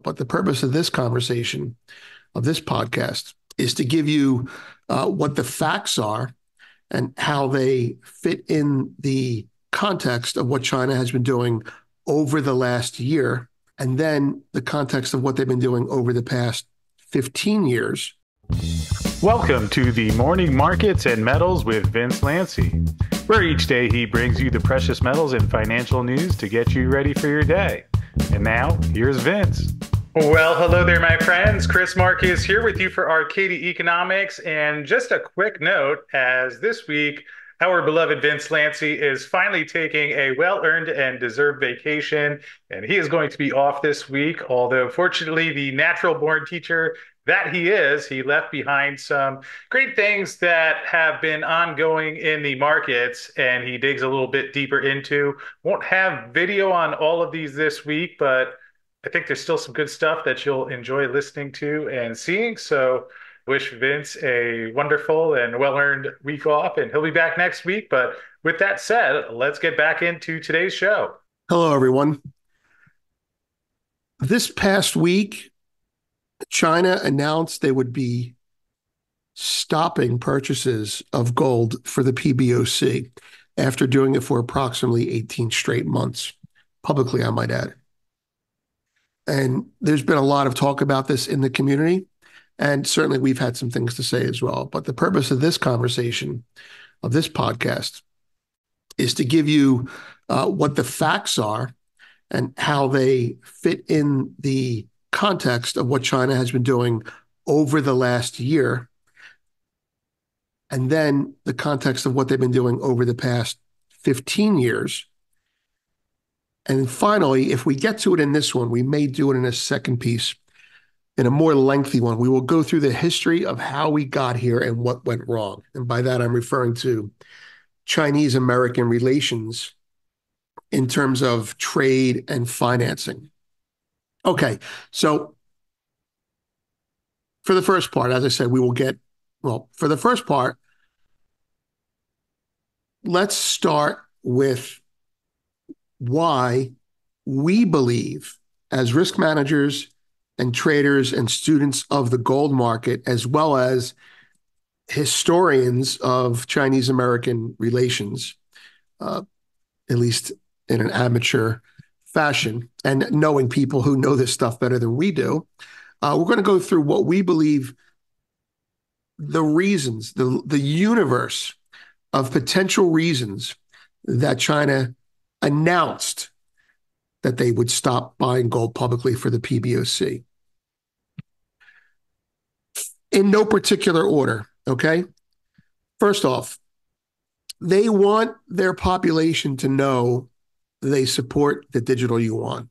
But the purpose of this conversation, of this podcast, is to give you what the facts are and how they fit in the context of what China has been doing over the last year, and then the context of what they've been doing over the past 15 years. Welcome to the Morning Markets and Metals with Vince Lanci, where each day he brings you the precious metals and financial news to get you ready for your day. And now, here's Vince. Well, hello there, my friends. Chris Marcus here with you for Arcadia Economics. And just a quick note, as this week, our beloved Vince Lanci is finally taking a well-earned and deserved vacation, and he is going to be off this week. Although, fortunately, the natural-born teacher that he is, he left behind some great things that have been ongoing in the markets, and he digs a little bit deeper into. Won't have video on all of these this week, but I think there's still some good stuff that you'll enjoy listening to and seeing. So wish Vince a wonderful and well-earned week off, and he'll be back next week. But with that said, let's get back into today's show. Hello, everyone. This past week, China announced they would be stopping purchases of gold for the PBOC after doing it for approximately 18 straight months, publicly, I might add. And there's been a lot of talk about this in the community, and certainly we've had some things to say as well. But the purpose of this conversation, of this podcast, is to give you what the facts are and how they fit in the context of what China has been doing over the last year, and then the context of what they've been doing over the past 15 years. And finally, if we get to it in this one, we may do it in a second piece, in a more lengthy one. We will go through the history of how we got here and what went wrong. And by that, I'm referring to Chinese-American relations in terms of trade and financing. Okay, so for the first part, as I said, for the first part, let's start with why we believe, as risk managers and traders and students of the gold market, as well as historians of Chinese-American relations, at least in an amateur fashion, and knowing people who know this stuff better than we do, we're going to go through what we believe the reasons, the universe of potential reasons that China announced that they would stop buying gold publicly for the PBOC. In no particular order, okay? First off, they want their population to know they support the digital yuan.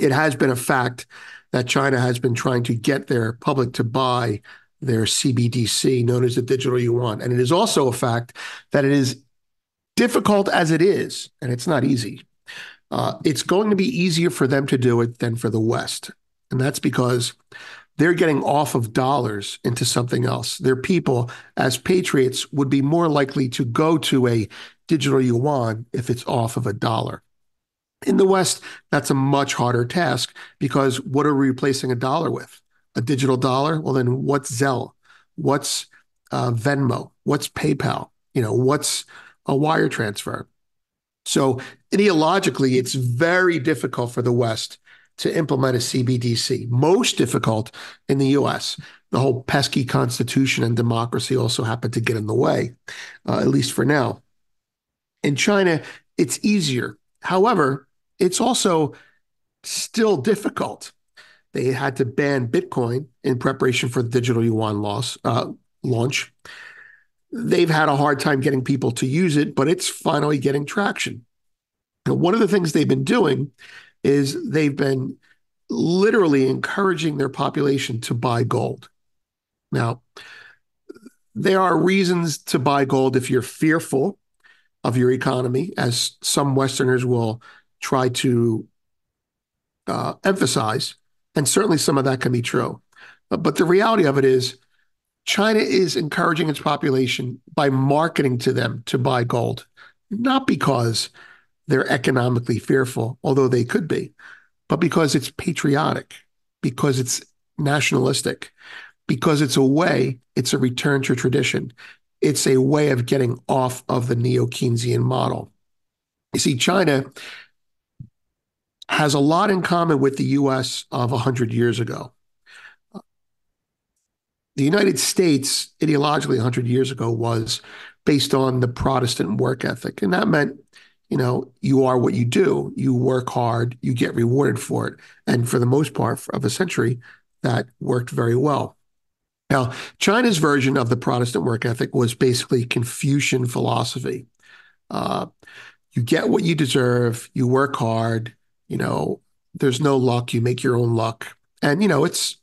It has been a fact that China has been trying to get their public to buy their CBDC, known as the digital yuan. And it is also a fact that it is difficult as it is, and it's not easy. It's going to be easier for them to do it than for the West. And that's because they're getting off of dollars into something else. Their people, as patriots, would be more likely to go to a digital yuan if it's off of a dollar. In the West, that's a much harder task, because what are we replacing a dollar with? A digital dollar? Well, then what's Zelle? What's Venmo? What's PayPal? What's a wire transfer? So ideologically, it's very difficult for the West to implement a CBDC. Most difficult in the US. The whole pesky constitution and democracy also happen to get in the way, at least for now. In China, it's easier. However, it's also still difficult. They had to ban Bitcoin in preparation for the digital yuan launch. They've had a hard time getting people to use it, but it's finally getting traction. Now, one of the things they've been doing is they've been literally encouraging their population to buy gold. Now, there are reasons to buy gold if you're fearful of your economy, as some Westerners will try to emphasize, and certainly some of that can be true. But the reality of it is, China is encouraging its population by marketing to them to buy gold, not because they're economically fearful, although they could be, but because it's patriotic, because it's nationalistic, because it's a return to tradition. It's a way of getting off of the neo-Keynesian model. You see, China has a lot in common with the US of 100 years ago. The United States, ideologically, 100 years ago, was based on the Protestant work ethic. And that meant, you are what you do. You work hard, you get rewarded for it. And for the most part of a century, that worked very well. Now, China's version of the Protestant work ethic was basically Confucian philosophy. Uh, you get what you deserve, you work hard, there's no luck, you make your own luck. And, it's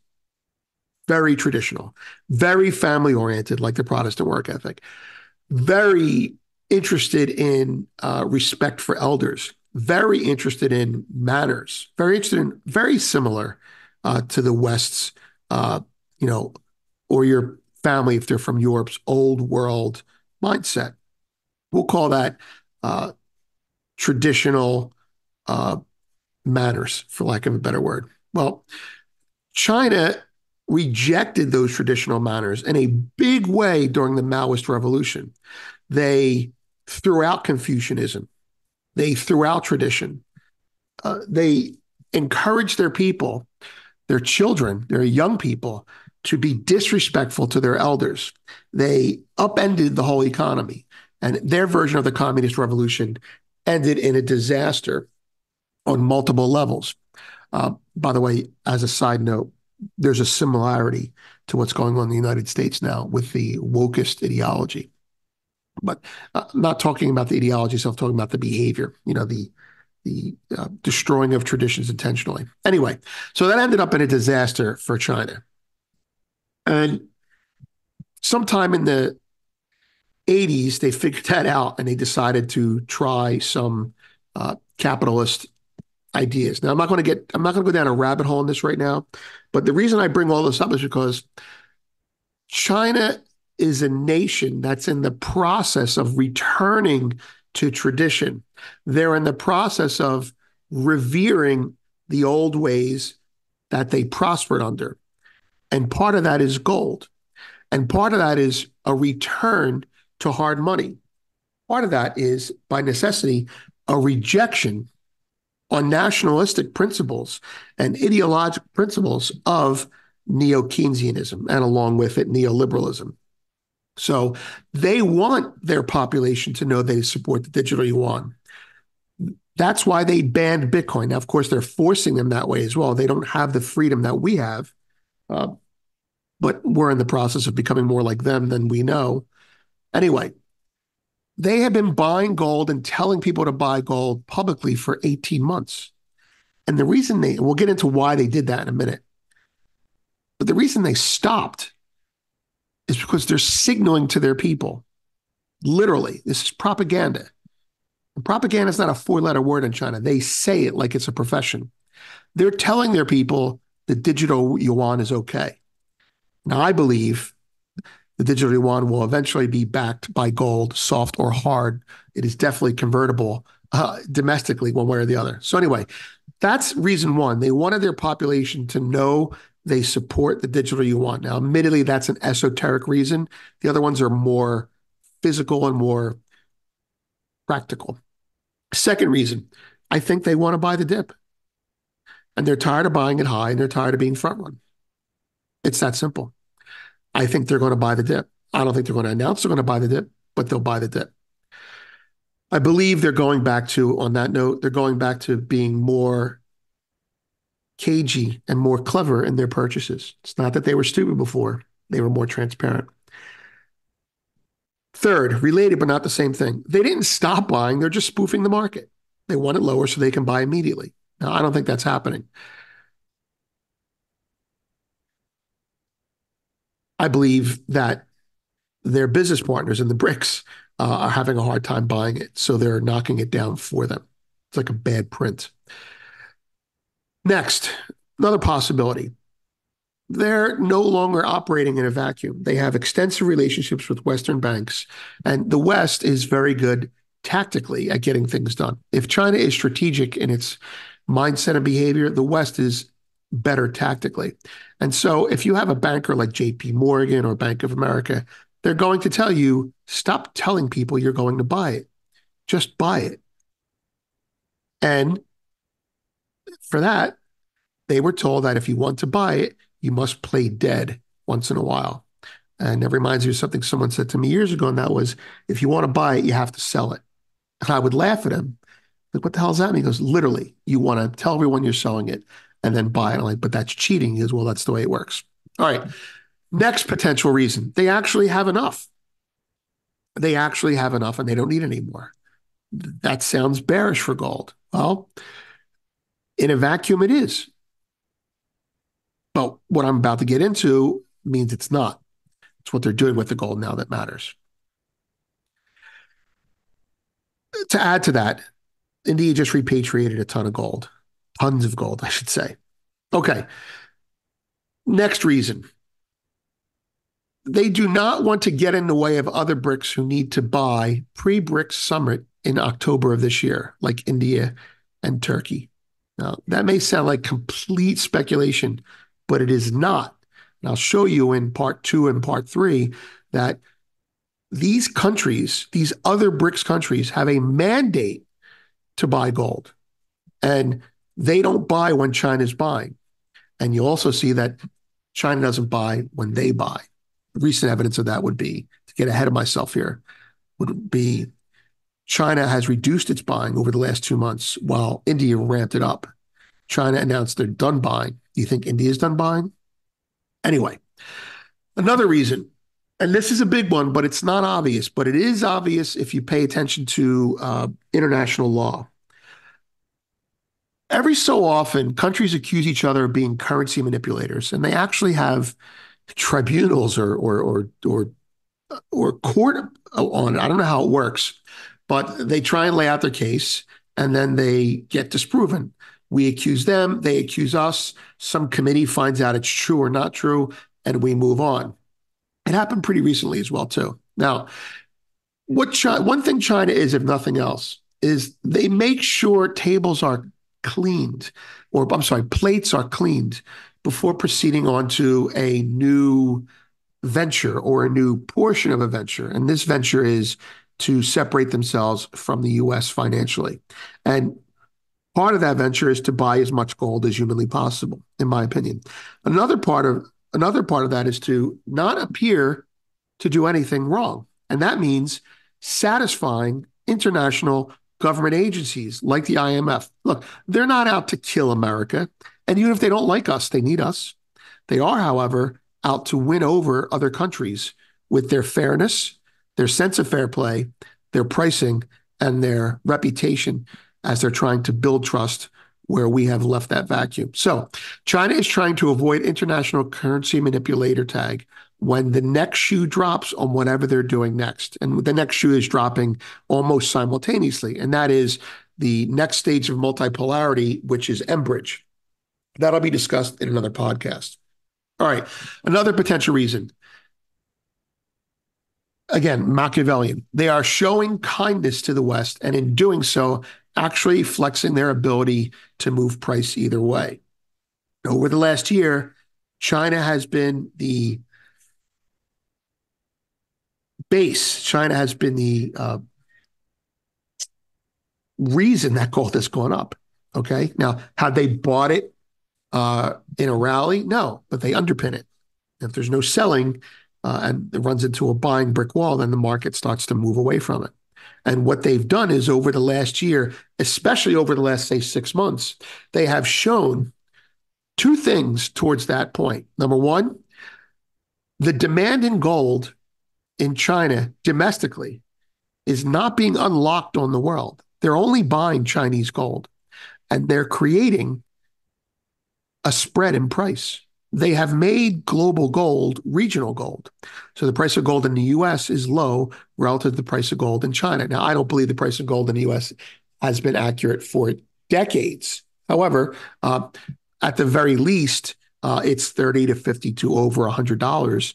very traditional, very family oriented, like the Protestant work ethic, very interested in respect for elders, very interested in manners, very similar to the West's, or your family, if they're from Europe's old world mindset. We'll call that traditional manners, for lack of a better word. Well, China rejected those traditional manners in a big way during the Maoist revolution. They threw out Confucianism. They threw out tradition. They encouraged their people, their children, their young people, to be disrespectful to their elders. They upended the whole economy. And their version of the communist revolution ended in a disaster on multiple levels. By the way, as a side note, there's a similarity to what's going on in the United States now with the wokest ideology. But I'm not talking about the ideology itself, talking about the behavior, the destroying of traditions intentionally. Anyway, so that ended up in a disaster for China. And sometime in the 80s, they figured that out and they decided to try some capitalist ideas. Now, I'm not going to go down a rabbit hole in this right now, but the reason I bring all this up is because China is a nation that's in the process of returning to tradition. They're in the process of revering the old ways that they prospered under. And part of that is gold. And part of that is a return to hard money. Part of that is, by necessity, a rejection on nationalistic principles and ideological principles of neo-Keynesianism, and along with it, neoliberalism. So they want their population to know they support the digital yuan. That's why they banned Bitcoin. Now, of course, they're forcing them that way as well. They don't have the freedom that we have, but we're in the process of becoming more like them than we know. Anyway, they have been buying gold and telling people to buy gold publicly for 18 months. And the reason we'll get into why they did that in a minute, but the reason they stopped is because they're signaling to their people, literally, this is propaganda. And propaganda is not a four-letter word in China. They say it like it's a profession. They're telling their people the digital yuan is okay. Now, I believe the digital yuan will eventually be backed by gold, soft or hard. It is definitely convertible domestically, one way or the other. So anyway, that's reason one. They wanted their population to know they support the digital yuan. Now, admittedly, that's an esoteric reason. The other ones are more physical and more practical. Second reason, I think they want to buy the dip. And they're tired of buying it high, and they're tired of being front run. It's that simple. I think they're going to buy the dip. I don't think they're going to announce they're going to buy the dip, but they'll buy the dip. I believe they're going back to, on that note, they're going back to being more cagey and more clever in their purchases. It's not that they were stupid before. They were more transparent. Third, related but not the same thing. They didn't stop buying. They're just spoofing the market. They want it lower so they can buy immediately. Now, I don't think that's happening. I believe that their business partners in the BRICS are having a hard time buying it, so they're knocking it down for them. It's like a bad print. Next, another possibility. They're no longer operating in a vacuum. They have extensive relationships with Western banks, and the West is very good tactically at getting things done. If China is strategic in its mindset and behavior, the West is better tactically. And so if you have a banker like JP Morgan or Bank of America, they're going to tell you, stop telling people you're going to buy it. Just buy it. And for that, they were told that if you want to buy it, you must play dead once in a while. And it reminds me of something someone said to me years ago, and that was, if you want to buy it, you have to sell it. And I would laugh at him. Like, what the hell does that mean? He goes, literally, you want to tell everyone you're selling it and then buy it. I'm like, but that's cheating. He goes, well, that's the way it works. All right. Next potential reason, they actually have enough. They actually have enough and they don't need any more. That sounds bearish for gold. Well, in a vacuum, it is. But what I'm about to get into means it's not. It's what they're doing with the gold now that matters. To add to that, India just repatriated a ton of gold. Tons of gold, I should say. Okay. Next reason. They do not want to get in the way of other BRICS who need to buy pre-BRICS summit in October of this year, like India and Turkey. Now, that may sound like complete speculation, but it is not. And I'll show you in part 2 and part 3 that these countries, these other BRICS countries, have a mandate to buy gold. And they don't buy when China's buying. And you also see that China doesn't buy when they buy. Recent evidence of that would be, to get ahead of myself here, would be China has reduced its buying over the last 2 months while India ramped it up. China announced they're done buying. Do you think India's done buying? Anyway, another reason, and this is a big one, but it's not obvious, but it is obvious if you pay attention to international law. Every so often, countries accuse each other of being currency manipulators, and they actually have tribunals or court on it. I don't know how it works, but they try and lay out their case, and then they get disproven. We accuse them, they accuse us. Some committee finds out it's true or not true, and we move on. It happened pretty recently as well, too. Now, one thing China is, if nothing else, is they make sure tables are cleaned, or I'm sorry, plates are cleaned before proceeding on to a new venture or a new portion of a venture. And this venture is to separate themselves from the US financially. And part of that venture is to buy as much gold as humanly possible, in my opinion. Another part of that is to not appear to do anything wrong. And that means satisfying international government agencies like the IMF. Look, they're not out to kill America. And even if they don't like us, they need us. They are, however, out to win over other countries with their fairness, their sense of fair play, their pricing, and their reputation as they're trying to build trust where we have left that vacuum. So China is trying to avoid international currency manipulator tag when the next shoe drops on whatever they're doing next. And the next shoe is dropping almost simultaneously, and that is the next stage of multipolarity, which is Enbridge. That'll be discussed in another podcast. All right, another potential reason. Again, Machiavellian. They are showing kindness to the West, and in doing so, actually flexing their ability to move price either way. Over the last year, China has been the base. China has been the reason that gold has gone up. Okay. Now, have they bought it in a rally? No, but they underpin it. If there's no selling and it runs into a buying brick wall, then the market starts to move away from it. And what they've done is over the last year, especially over the last, say, 6 months, they have shown two things towards that point. Number one, the demand in gold in China domestically is not being unlocked on the world. They're only buying Chinese gold, and they're creating a spread in price. They have made global gold regional gold. So the price of gold in the US is low relative to the price of gold in China. Now, I don't believe the price of gold in the US has been accurate for decades. However, at the very least, it's 30 to 50 to over $100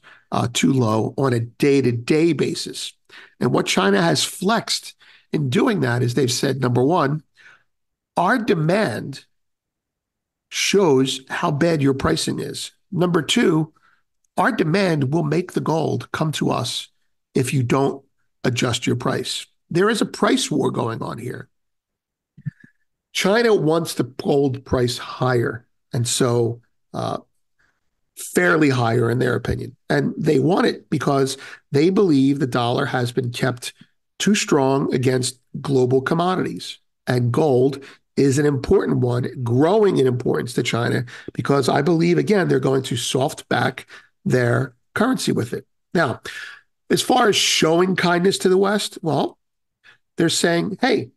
too low on a day-to-day basis. And what China has flexed in doing that is they've said, number one, our demand shows how bad your pricing is. Number two, our demand will make the gold come to us if you don't adjust your price. There is a price war going on here. China wants the gold price higher, and so fairly higher in their opinion. And they want it because they believe the dollar has been kept too strong against global commodities. And gold is an important one, growing in importance to China, because I believe, again, they're going to soft back their currency with it. Now, as far as showing kindness to the West, well, they're saying, hey,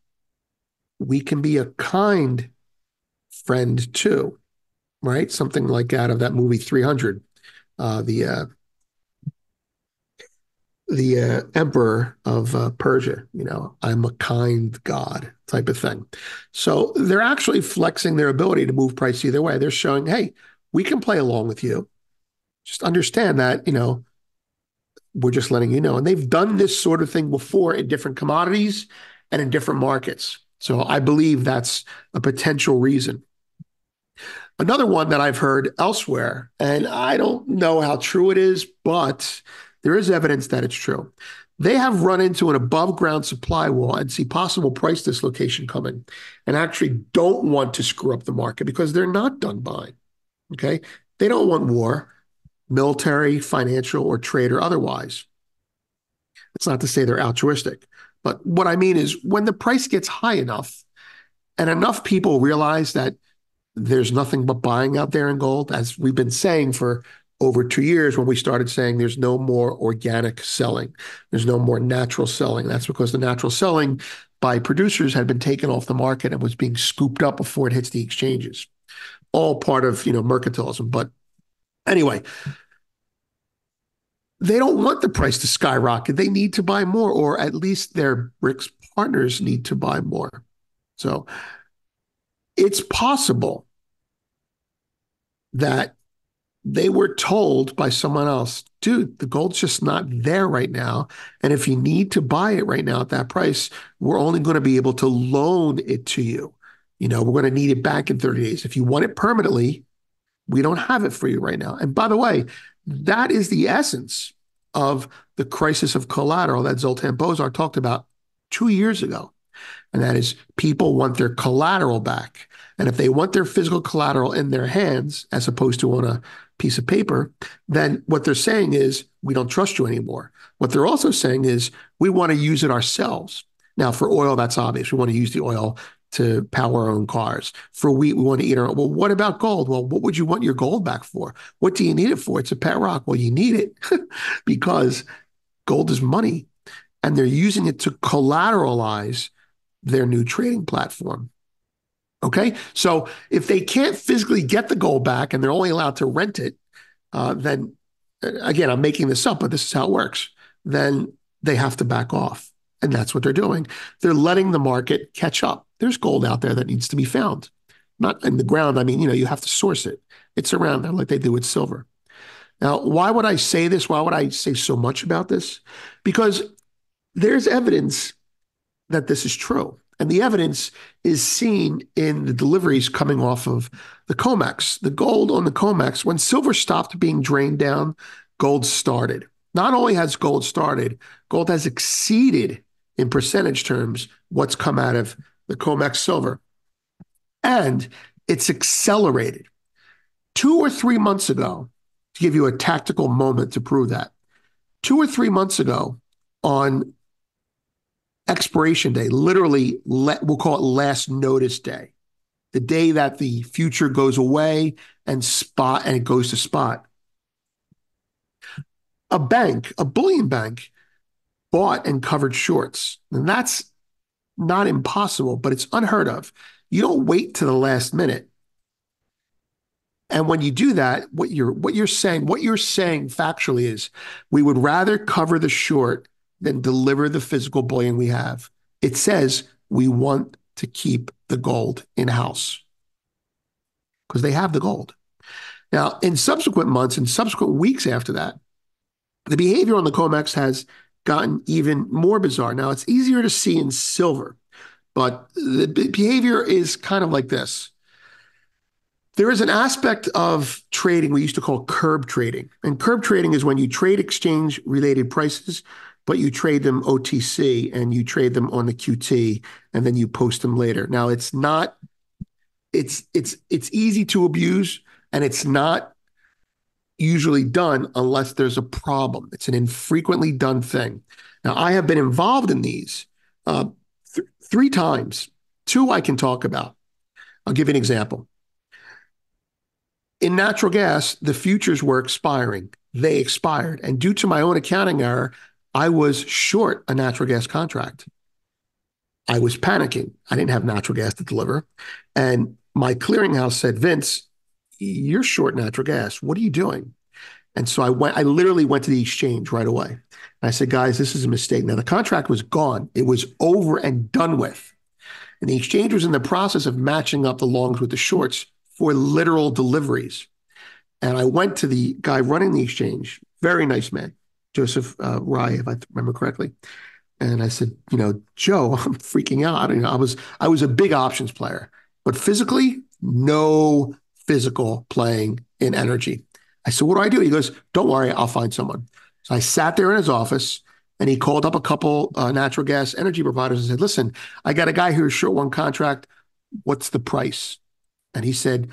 we can be a kind friend too, right? Something like out of that movie 300, the emperor of Persia, I'm a kind God type of thing. So they're actually flexing their ability to move price either way. They're showing, hey, we can play along with you. Just understand that, we're just letting you know. And they've done this sort of thing before in different commodities and in different markets. So I believe that's a potential reason. Another one that I've heard elsewhere, and I don't know how true it is, but there is evidence that it's true. They have run into an above ground supply wall and see possible price dislocation coming and actually don't want to screw up the market because they're not done buying. Okay. They don't want war, military, financial, or trade or otherwise. It's not to say they're altruistic, but what I mean is when the price gets high enough and enough people realize that there's nothing but buying out there in gold, as we've been saying for over 2 years when we started saying there's no more organic selling. There's no more natural selling. That's because the natural selling by producers had been taken off the market and was being scooped up before it hits the exchanges. All part of, mercantilism. But anyway, they don't want the price to skyrocket. They need to buy more, or at least their BRICS partners need to buy more. So it's possible that they were told by someone else, dude, the gold's just not there right now. And if you need to buy it right now at that price, we're only going to be able to loan it to you. We're going to need it back in 30 days. If you want it permanently, we don't have it for you right now. And by the way, that is the essence of the crisis of collateral that Zoltan Bozar talked about 2 years ago. And that is people want their collateral back. And if they want their physical collateral in their hands, as opposed to on a piece of paper, then what they're saying is, we don't trust you anymore. What they're also saying is, we want to use it ourselves. Now, for oil, that's obvious. We want to use the oil to power our own cars. For wheat, we want to eat our own. Well, what about gold? Well, what would you want your gold back for? What do you need it for? It's a pet rock. Well, you need it because gold is money. And they're using it to collateralize their new trading platform. Okay, so if they can't physically get the gold back and they're only allowed to rent it, then again, I'm making this up, but this is how it works. Then they have to back off. And that's what they're doing. They're letting the market catch up. There's gold out there that needs to be found. Not in the ground. I mean, you have to source it. It's around there like they do with silver. Now, why would I say this? Why would I say so much about this? Because there's evidence that this is true. And the evidence is seen in the deliveries coming off of the COMEX. The gold on the COMEX, when silver stopped being drained down, gold started. Not only has gold started, gold has exceeded in percentage terms what's come out of the COMEX silver. And it's accelerated. 2 or 3 months ago, to give you a tactical moment to prove that, 2 or 3 months ago on expiration day, literally, we'll call it last notice day, the day that the future goes away and it goes to spot. A bank, a bullion bank, bought and covered shorts. And that's not impossible, but it's unheard of. You don't wait to the last minute. And when you do that, what you're saying factually is, we would rather cover the short than deliver the physical bullion we have. It says we want to keep the gold in-house because they have the gold. Now, in subsequent months and subsequent weeks after that, the behavior on the COMEX has gotten even more bizarre. Now, it's easier to see in silver, but the behavior is kind of like this. There is an aspect of trading we used to call curb trading. And curb trading is when you trade exchange related prices, but you trade them OTC and you trade them on the QT and then you post them later. Now it's not, it's easy to abuse and it's not usually done unless there's a problem. It's an infrequently done thing. Now I have been involved in these three times. Two I can talk about. I'll give you an example. In natural gas, the futures were expiring. They expired. And due to my own accounting error, I was short a natural gas contract. I was panicking. I didn't have natural gas to deliver. And my clearinghouse said, Vince, you're short natural gas. What are you doing? And so I literally went to the exchange right away. And I said, guys, this is a mistake. Now the contract was gone. It was over and done with. And the exchange was in the process of matching up the longs with the shorts for literal deliveries. And I went to the guy running the exchange, very nice man, Joseph Rye, if I remember correctly. And I said, Joe, I'm freaking out. I was a big options player, but physically, no physical playing in energy. I said, what do I do? He goes, don't worry, I'll find someone. So I sat there in his office and he called up a couple natural gas energy providers and said, listen, I got a guy here short one contract. What's the price? And he said,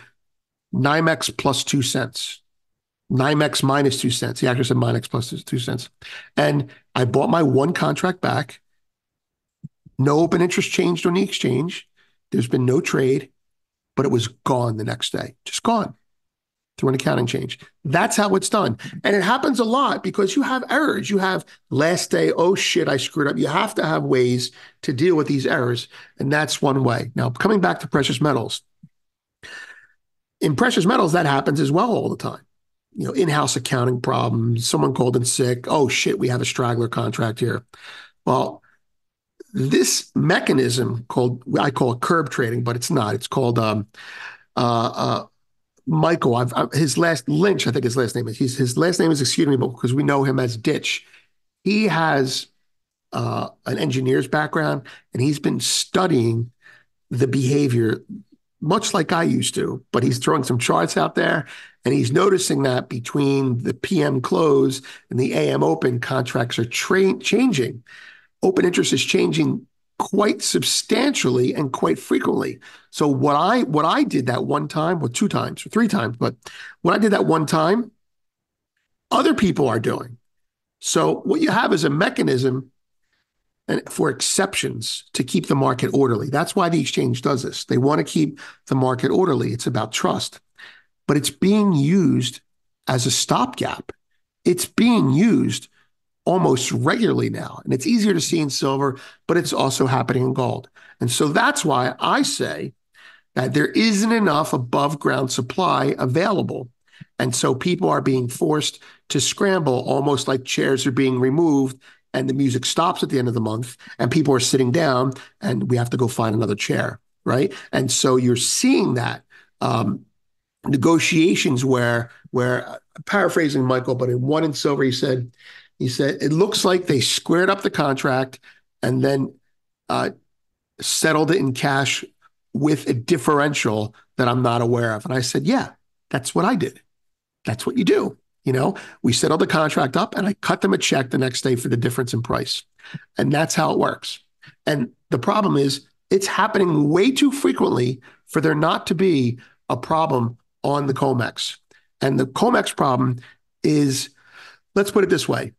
NYMEX plus 2 cents, NYMEX minus 2 cents. He actually said NYMEX plus 2 cents. And I bought my one contract back. No open interest changed on the exchange. There's been no trade, but it was gone the next day, just gone through an accounting change. That's how it's done. And it happens a lot because you have errors. You have last day, oh shit, I screwed up. You have to have ways to deal with these errors. And that's one way. Now, coming back to precious metals. In precious metals, that happens as well all the time. In-house accounting problems, someone called in sick. Oh shit, we have a straggler contract here. Well, this mechanism I call it curb trading, but it's not. It's called Michael. His last Lynch, I think his last name is. His last name is excusable because we know him as Ditch. He has an engineer's background, and he's been studying the behavior much like I used to, but he's throwing some charts out there and he's noticing that between the PM close and the AM open, contracts are changing. Open interest is changing quite substantially and quite frequently. So what I did that one time, well, 2 times or 3 times, but what I did that one time, other people are doing. So what you have is a mechanism and for exceptions to keep the market orderly. That's why the exchange does this. They want to keep the market orderly. It's about trust. But it's being used as a stopgap. It's being used almost regularly now. And it's easier to see in silver, but it's also happening in gold. And so that's why I say that there isn't enough above ground supply available. And so people are being forced to scramble, almost like chairs are being removed and the music stops at the end of the month and people are sitting down and we have to go find another chair, right? And so you're seeing that negotiations where paraphrasing Michael, but in one in silver, he said, it looks like they squared up the contract and then settled it in cash with a differential that I'm not aware of. And I said, yeah, that's what I did. That's what you do. We settled the contract up and I cut them a check the next day for the difference in price. And that's how it works. And the problem is it's happening way too frequently for there not to be a problem on the COMEX. And the COMEX problem is, let's put it this way.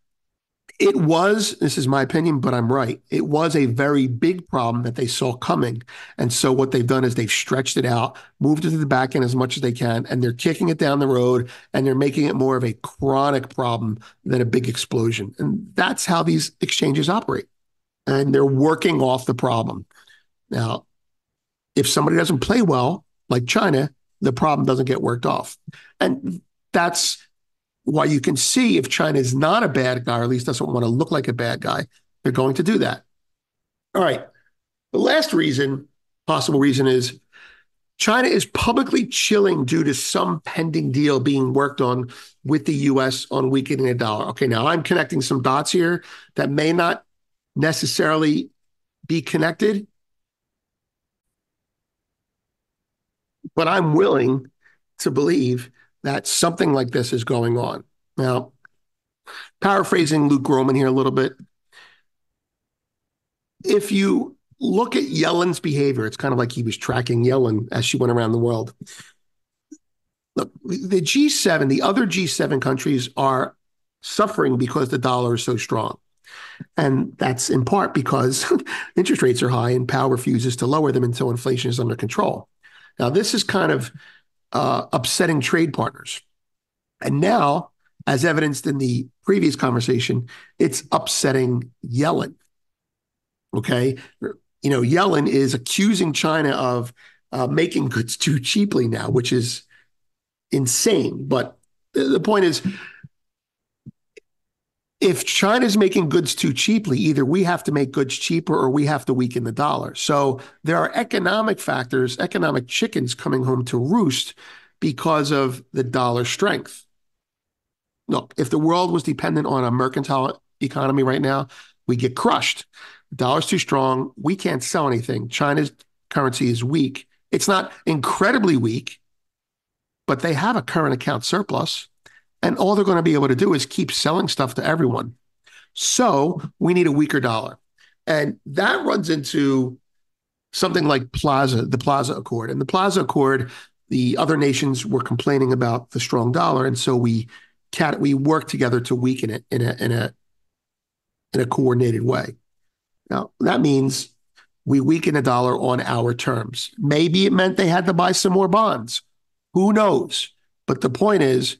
This is my opinion, but I'm right. It was a very big problem that they saw coming. And so what they've done is they've stretched it out, moved it to the back end as much as they can, and they're kicking it down the road, and they're making it more of a chronic problem than a big explosion. And that's how these exchanges operate. And they're working off the problem. Now, if somebody doesn't play well, like China, the problem doesn't get worked off. And that's why you can see if China is not a bad guy, or at least doesn't want to look like a bad guy, they're going to do that. All right. The last possible reason is China is publicly chilling due to some pending deal being worked on with the U.S. on weakening the dollar. Okay, now I'm connecting some dots here that may not necessarily be connected, but I'm willing to believe that something like this is going on. Now, paraphrasing Luke Groman here a little bit, if you look at Yellen's behavior, it's kind of like he was tracking Yellen as she went around the world. Look, the G7, the other G7 countries are suffering because the dollar is so strong. And that's in part because interest rates are high and Powell refuses to lower them until inflation is under control. Now, this is kind of upsetting trade partners. And now, as evidenced in the previous conversation, it's upsetting Yellen. Okay. Yellen is accusing China of making goods too cheaply now, which is insane. But the point is, if China's making goods too cheaply, either we have to make goods cheaper or we have to weaken the dollar. So there are economic factors, economic chickens coming home to roost because of the dollar strength. Look, if the world was dependent on a mercantile economy right now, we get crushed. The dollar's too strong. We can't sell anything. China's currency is weak. It's not incredibly weak, but they have a current account surplus. And all they're going to be able to do is keep selling stuff to everyone. So we need a weaker dollar. And that runs into something like the Plaza Accord. And the Plaza Accord, the other nations were complaining about the strong dollar. And so we work together to weaken it in a coordinated way. Now, that means we weaken the dollar on our terms. Maybe it meant they had to buy some more bonds. Who knows? But the point is,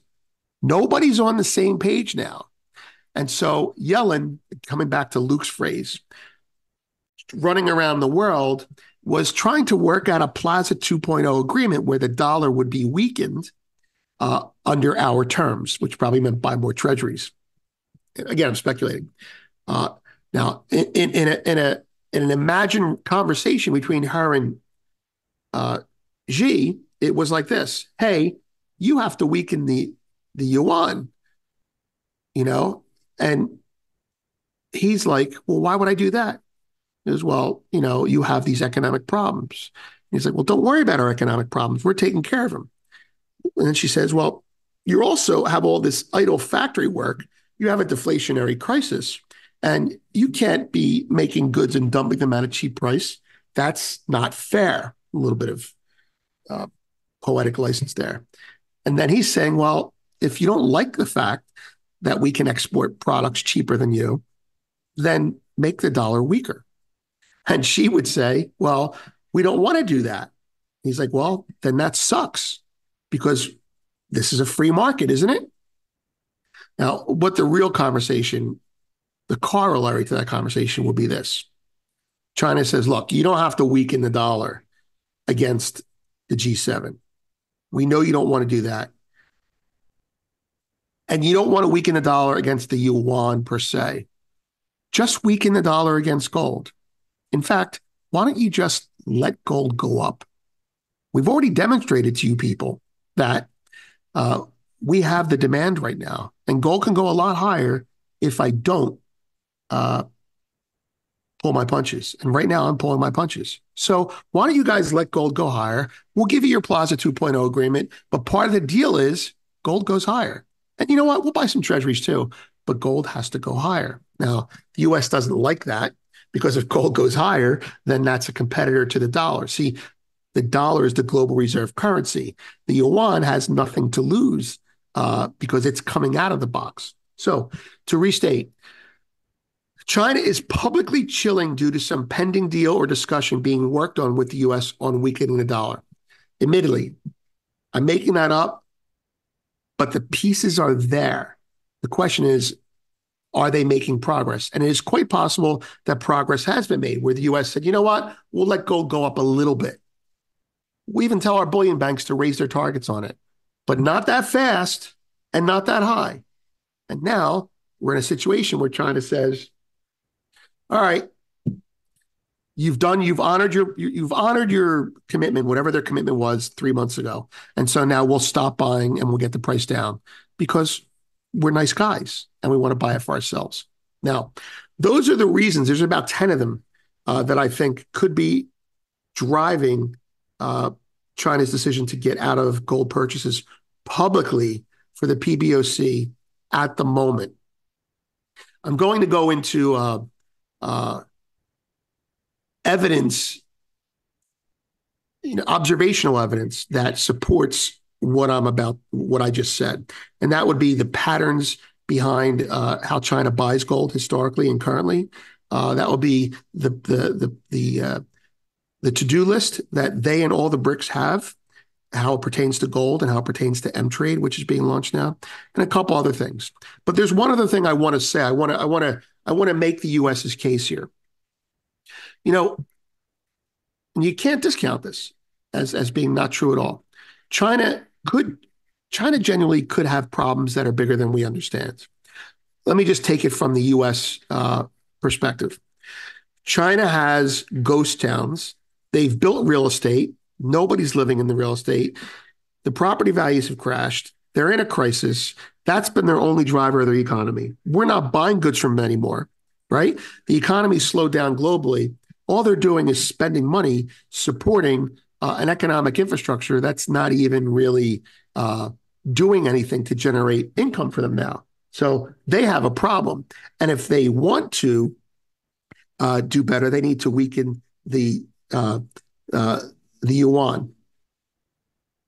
nobody's on the same page now. And so Yellen, coming back to Luke's phrase, running around the world, was trying to work out a Plaza 2.0 agreement where the dollar would be weakened under our terms, which probably meant buy more treasuries. Again, I'm speculating. Now, in an imagined conversation between her and Xi, it was like this: "Hey, you have to weaken the yuan, and he's like, well, why would I do that? As well, you have these economic problems. And he's like, well, don't worry about our economic problems. We're taking care of them. And then she says, well, you also have all this idle factory work. You have a deflationary crisis, and you can't be making goods and dumping them at a cheap price. That's not fair. A little bit of poetic license there. And then he's saying, well, if you don't like the fact that we can export products cheaper than you, then make the dollar weaker. And she would say, well, we don't want to do that. He's like, well, then that sucks because this is a free market, isn't it? Now, what the real conversation, the corollary to that conversation will be this. China says, look, you don't have to weaken the dollar against the G7. We know you don't want to do that. And you don't want to weaken the dollar against the yuan per se. Just weaken the dollar against gold. In fact, why don't you just let gold go up? We've already demonstrated to you people that we have the demand right now, and gold can go a lot higher if I don't pull my punches. And right now I'm pulling my punches. So why don't you guys let gold go higher? We'll give you your Plaza 2.0 agreement, but part of the deal is gold goes higher. And you know what? We'll buy some treasuries too, but gold has to go higher. Now, the U.S. doesn't like that because if gold goes higher, then that's a competitor to the dollar. See, the dollar is the global reserve currency. The yuan has nothing to lose because it's coming out of the box. So to restate, China is publicly chilling due to some pending deal or discussion being worked on with the U.S. on weakening the dollar. Admittedly, I'm making that up, but the pieces are there. The question is, are they making progress? And it is quite possible that progress has been made where the U.S. said, you know what, we'll let gold go up a little bit. We even tell our bullion banks to raise their targets on it, but not that fast and not that high. And now we're in a situation where China says, all right, you've honored your commitment, whatever their commitment was 3 months ago. And so now we'll stop buying and we'll get the price down because we're nice guys and we want to buy it for ourselves. Now, those are the reasons. There's about 10 of them that I think could be driving China's decision to get out of gold purchases publicly for the PBOC at the moment. I'm going to go into evidence, observational evidence that supports what I just said, and that would be the patterns behind how China buys gold historically and currently. That will be the to-do list that they and all the BRICS have, how it pertains to gold and how it pertains to M-Trade, which is being launched now, and a couple other things. But there's one other thing I want to say. I want to make the U.S.'s case here. You can't discount this as being not true at all. China genuinely could have problems that are bigger than we understand. Let me just take it from the U.S. Perspective. China has ghost towns. They've built real estate. Nobody's living in the real estate. The property values have crashed. They're in a crisis. That's been their only driver of their economy. We're not buying goods from them anymore, right? The economy slowed down globally. All they're doing is spending money supporting an economic infrastructure that's not even really doing anything to generate income for them now. So they have a problem. And if they want to do better, they need to weaken the yuan,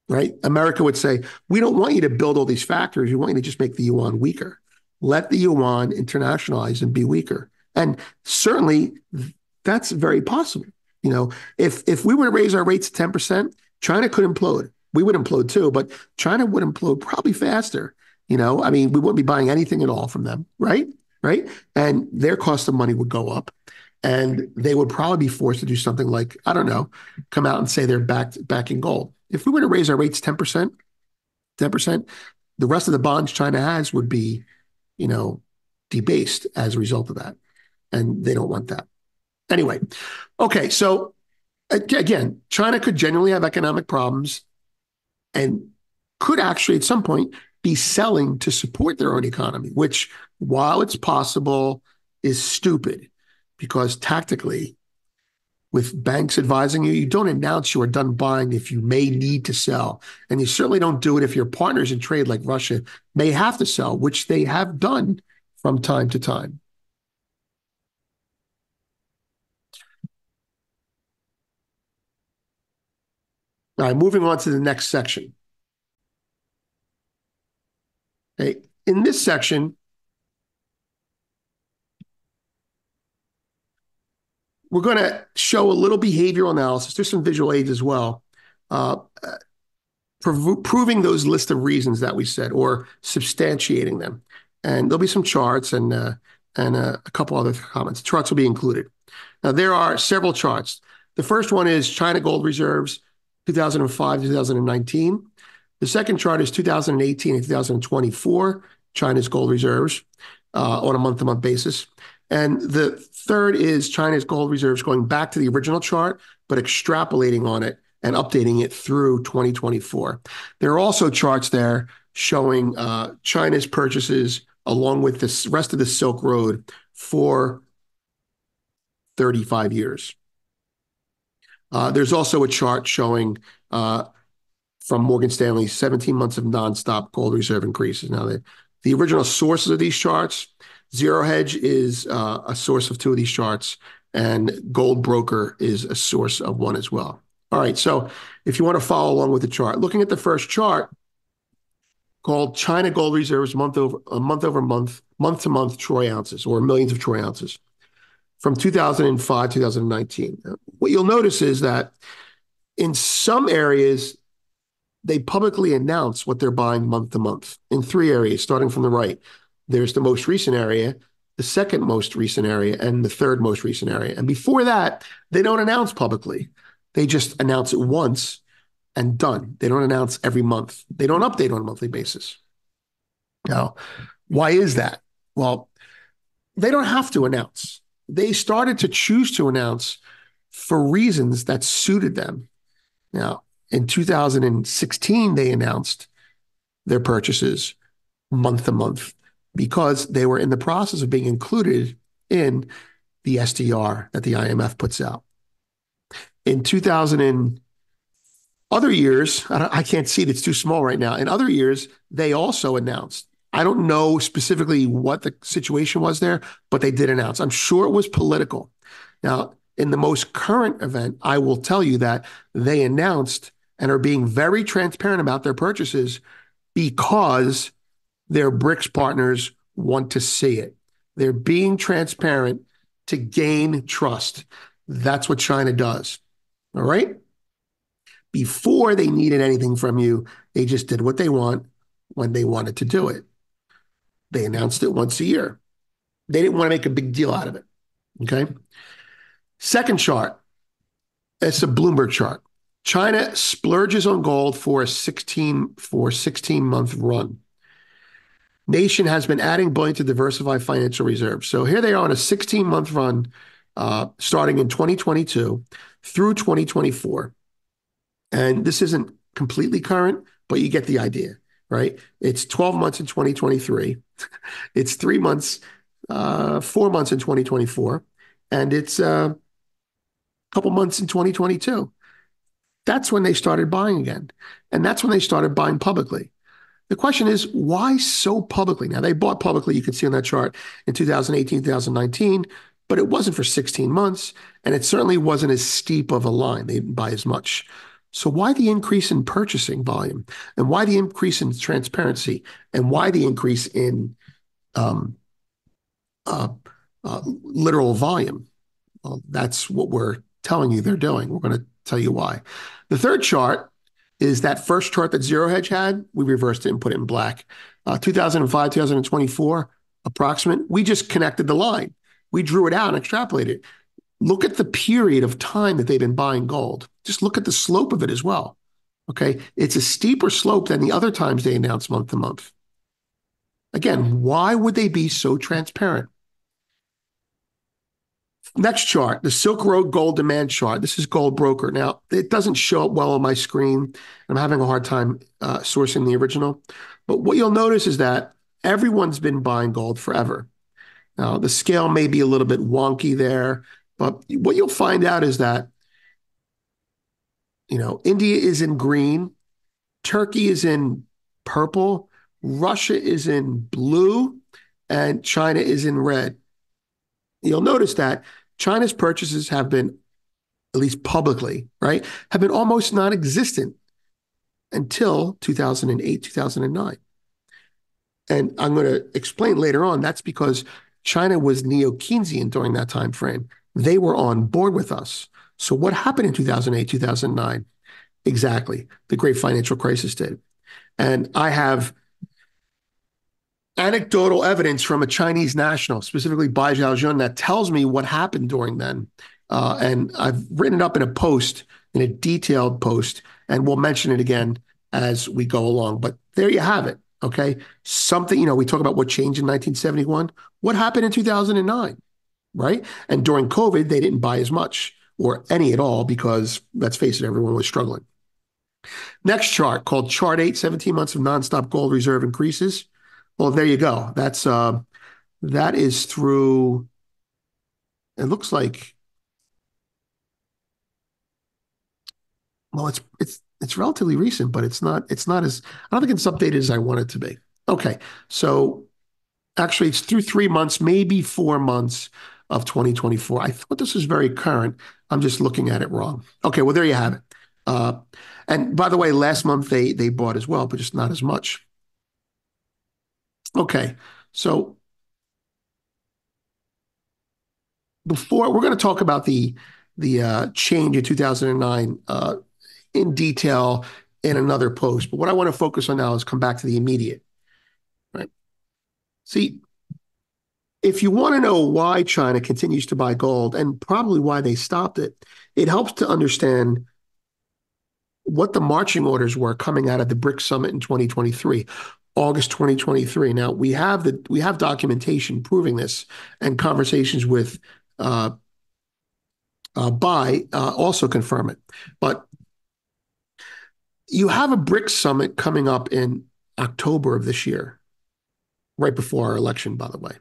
right? America would say, we don't want you to build all these factories. We want you to just make the yuan weaker. Let the yuan internationalize and be weaker. And certainly that's very possible. If we were to raise our rates 10%, China could implode. We would implode too, but China would implode probably faster. We wouldn't be buying anything at all from them, right? Right? And their cost of money would go up. And they would probably be forced to do something like, I don't know, come out and say they're backing gold. If we were to raise our rates 10%, the rest of the bonds China has would be, debased as a result of that. And they don't want that. Anyway, okay, so again, China could genuinely have economic problems and could actually at some point be selling to support their own economy, which, while it's possible, is stupid. Because tactically, with banks advising you, you don't announce you are done buying if you may need to sell. And you certainly don't do it if your partners in trade like Russia may have to sell, which they have done from time to time. All right, moving on to the next section. Okay, in this section, we're going to show a little behavioral analysis. There's some visual aids as well, proving those list of reasons that we said or substantiating them. And there'll be some charts and a couple other comments. Charts will be included. Now, there are several charts. The first one is China gold reserves, 2005 to 2019. The second chart is 2018 and 2024, China's gold reserves on a month-to-month basis. And the third is China's gold reserves going back to the original chart, but extrapolating on it and updating it through 2024. There are also charts there showing China's purchases along with the rest of the Silk Road for 35 years. There's also a chart showing from Morgan Stanley 17 months of nonstop gold reserve increases. Now, the original sources of these charts, Zero Hedge is a source of two of these charts, and Gold Broker is a source of one as well. All right, so if you want to follow along with the chart, looking at the first chart called China Gold Reserves month to month troy ounces, or millions of troy ounces from 2005, 2019. What you'll notice is that in some areas, they publicly announce what they're buying month to month in three areas, starting from the right. There's the most recent area, the second most recent area, and the third most recent area. And before that, they don't announce publicly. They just announce it once and done. They don't announce every month. They don't update on a monthly basis. Now, why is that? Well, they don't have to announce. They started to choose to announce for reasons that suited them. Now, in 2016, they announced their purchases month to month because they were in the process of being included in the SDR that the IMF puts out. In 2011, Other years, I can't see it, it's too small right now. In other years, they also announced. I don't know specifically what the situation was there, but they did announce. I'm sure it was political. Now, in the most current event, I will tell you that they announced and are being very transparent about their purchases because their BRICS partners want to see it. They're being transparent to gain trust. That's what China does. All right? Before they needed anything from you, they just did what they want when they wanted to do it. They announced it once a year. They didn't want to make a big deal out of it. Okay. Second chart, it's a Bloomberg chart. China splurges on gold for a 16-month run. Nation has been adding bullion to diversify financial reserves. So here they are on a 16-month run, starting in 2022 through 2024. And this isn't completely current, but you get the idea, right? It's 12 months in 2023. It's 3 months, 4 months in 2024. And it's a couple months in 2022. That's when they started buying again. And that's when they started buying publicly. The question is, why so publicly? Now, they bought publicly, you can see on that chart, in 2018, 2019, but it wasn't for 16 months, and it certainly wasn't as steep of a line. They didn't buy as much. So why the increase in purchasing volume? And why the increase in transparency? And why the increase in literal volume? Well, that's what we're telling you they're doing. We're going to tell you why. The third chart is that first chart that Zero Hedge had. We reversed it and put it in black. 2005, 2024, approximate. We just connected the line. We drew it out and extrapolated. Look at the period of time that they've been buying gold. Just look at the slope of it as well. Okay. It's a steeper slope than the other times they announce month to month. Again, why would they be so transparent? Next chart, the Silk Road Gold Demand Chart. This is Gold Broker. Now, it doesn't show up well on my screen. I'm having a hard time sourcing the original. But what you'll notice is that everyone's been buying gold forever. Now, the scale may be a little bit wonky there, but what you'll find out is that, India is in green, Turkey is in purple, Russia is in blue, and China is in red. You'll notice that China's purchases have been, at least publicly, right, have been almost non-existent until 2008, 2009. And I'm going to explain later on, that's because China was neo-Keynesian during that time frame. They were on board with us. So what happened in 2008, 2009? Exactly. The great financial crisis did. And I have anecdotal evidence from a Chinese national, specifically Bai Zhaojun, that tells me what happened during then. And I've written it up in a post, in a detailed post, and we'll mention it again as we go along. But there you have it, okay? Something, we talk about what changed in 1971. What happened in 2009, right? And during COVID, they didn't buy as much or any at all because, let's face it, everyone was struggling. Next chart, called Chart 8, 17 months of nonstop gold reserve increases. Well, there you go. That is through, it looks like, well, it's relatively recent, but it's not as, I don't think it's updated as I want it to be. Okay. So actually it's through 3 months, maybe 4 months of 2024. I thought this was very current. I'm just looking at it wrong. Okay. Well, there you have it. And by the way, last month they bought as well, but just not as much. Okay, so before we're going to talk about the change in 2009 in detail in another post, but what I want to focus on now is come back to the immediate. Right? See, if you want to know why China continues to buy gold and probably why they stopped it, it helps to understand what the marching orders were coming out of the BRICS summit in 2023. August 2023. Now we have documentation proving this, and conversations with Bai also confirm it. But you have a BRICS summit coming up in October of this year, right before our election, by the way.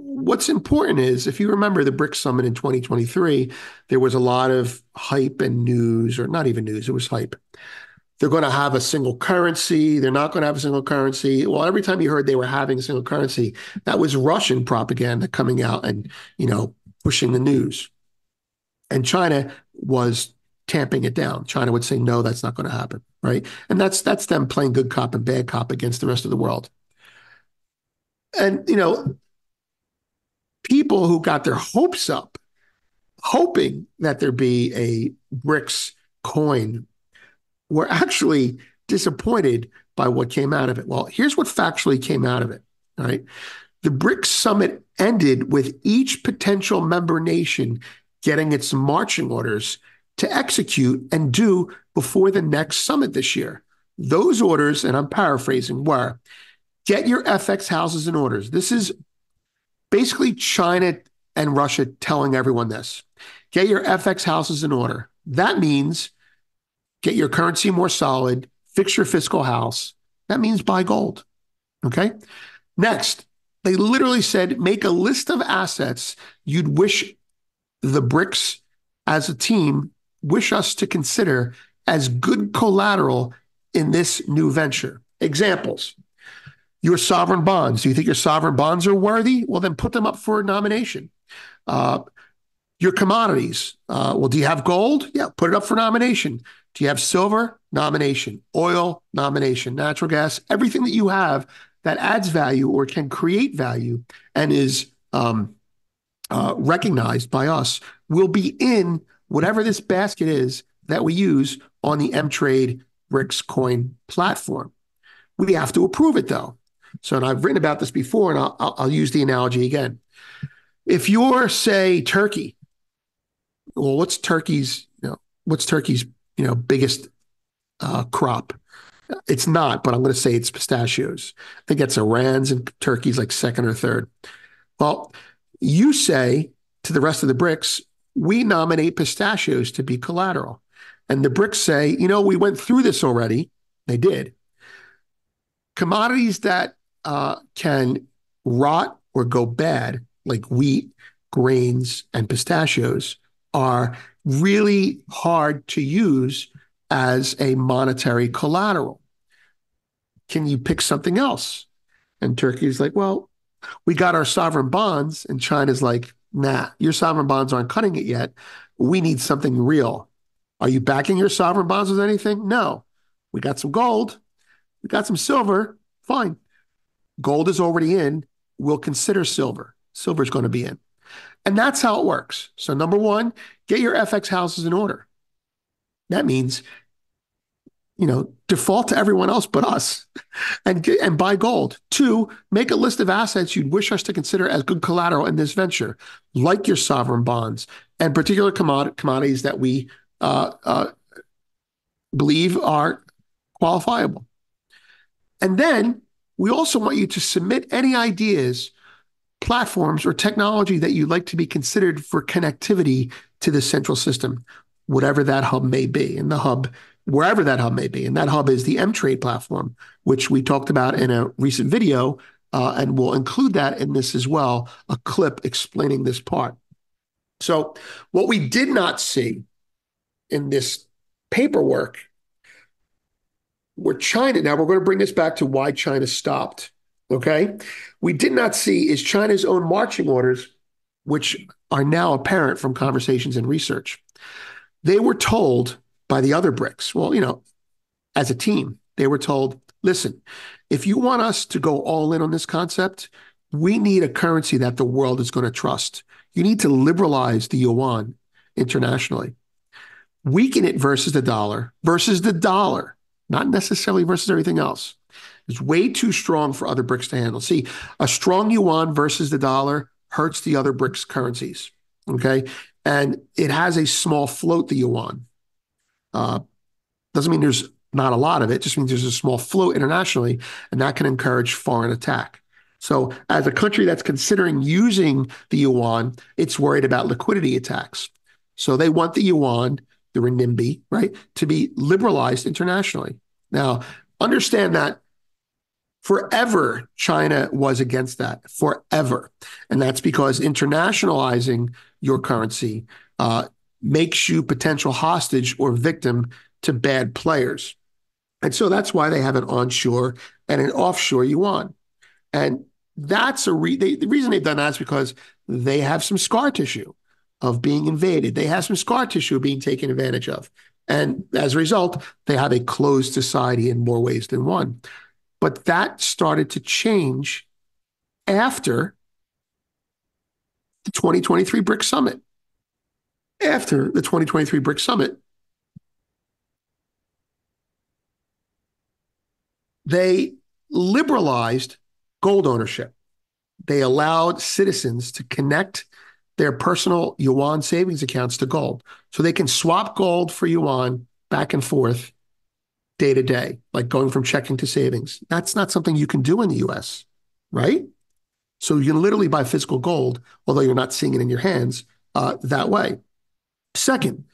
what's important is, if you remember the BRICS summit in 2023, there was a lot of hype and news, or not even news, it was hype. They're going to have a single currency. They're not going to have a single currency. Well, every time you heard they were having a single currency, that was Russian propaganda coming out and, pushing the news. And China was tamping it down. China would say, no, that's not going to happen, right? And that's them playing good cop and bad cop against the rest of the world. And, people who got their hopes up, hoping that there'd be a BRICS coin, were actually disappointed by what came out of it. Well, here's what factually came out of it. All right. The BRICS summit ended with each potential member nation getting its marching orders to execute and do before the next summit this year. Those orders, and I'm paraphrasing, were: get your FX houses in orders. This is basically China and Russia telling everyone this. Get your FX houses in order. That means get your currency more solid, fix your fiscal house. That means buy gold. Okay? Next, they literally said, make a list of assets you'd wish the BRICS as a team wish us to consider as good collateral in this new venture. Examples: your sovereign bonds. Do you think your sovereign bonds are worthy? Well, then put them up for a nomination. Your commodities. Well, do you have gold? Yeah, put it up for nomination. Do you have silver? Nomination. Oil? Nomination. Natural gas? Everything that you have that adds value or can create value and is recognized by us will be in whatever this basket is that we use on the M-Trade BRICS coin platform. We have to approve it, though. So, and I've written about this before, and I'll use the analogy again. If you're, say, Turkey, well, what's Turkey's biggest crop? It's not, but I'm going to say it's pistachios. I think that's Iran's, and Turkey's like second or third. Well, you say to the rest of the BRICS, we nominate pistachios to be collateral. And the BRICS say, we went through this already. They did. Commodities that can rot or go bad, like wheat, grains, and pistachios, are really hard to use as a monetary collateral. Can you pick something else? And Turkey's like, well, we got our sovereign bonds. And China's like, nah, your sovereign bonds aren't cutting it yet. We need something real. Are you backing your sovereign bonds with anything? No. We got some gold. We got some silver. Fine. Gold is already in. We'll consider silver. Silver's going to be in. And that's how it works. So number one, get your FX houses in order. That means, default to everyone else but us and buy gold. Two, make a list of assets you'd wish us to consider as good collateral in this venture, like your sovereign bonds and particular commodities that we believe are qualifiable. And then we also want you to submit any ideas, platforms, or technology that you'd like to be considered for connectivity to the central system, whatever that hub may be, and the hub, wherever that hub may be. And that hub is the M-Trade platform, which we talked about in a recent video, and we'll include that in this as well, a clip explaining this part. So what we did not see in this paperwork were China. Now we're going to bring this back to why China stopped. Okay. We did not see is China's own marching orders, which are now apparent from conversations and research. They were told by the other BRICS, well, as a team, they were told, listen, if you want us to go all in on this concept, we need a currency that the world is going to trust. You need to liberalize the yuan internationally. Weaken it versus the dollar, not necessarily versus everything else. It's way too strong for other BRICS to handle. See, a strong yuan versus the dollar hurts the other BRICS currencies, okay? And it has a small float, the yuan. Doesn't mean there's not a lot of it, just means there's a small float internationally, and that can encourage foreign attack. So as a country that's considering using the yuan, it's worried about liquidity attacks. So they want the yuan, the renminbi, right, to be liberalized internationally. Now, understand that Forever, China was against that, forever. And that's because internationalizing your currency makes you potential hostage or victim to bad players. And so that's why they have an onshore and an offshore yuan. And that's the reason they've done that is because they have some scar tissue of being invaded. They have some scar tissue of being taken advantage of. And as a result, they have a closed society in more ways than one. But that started to change after the 2023 BRICS summit. After the 2023 BRICS summit, they liberalized gold ownership. They allowed citizens to connect their personal yuan savings accounts to gold. So they can swap gold for yuan back and forth day to day, like going from checking to savings. That's not something you can do in the US, right? So you can literally buy physical gold, although you're not seeing it in your hands that way. Second,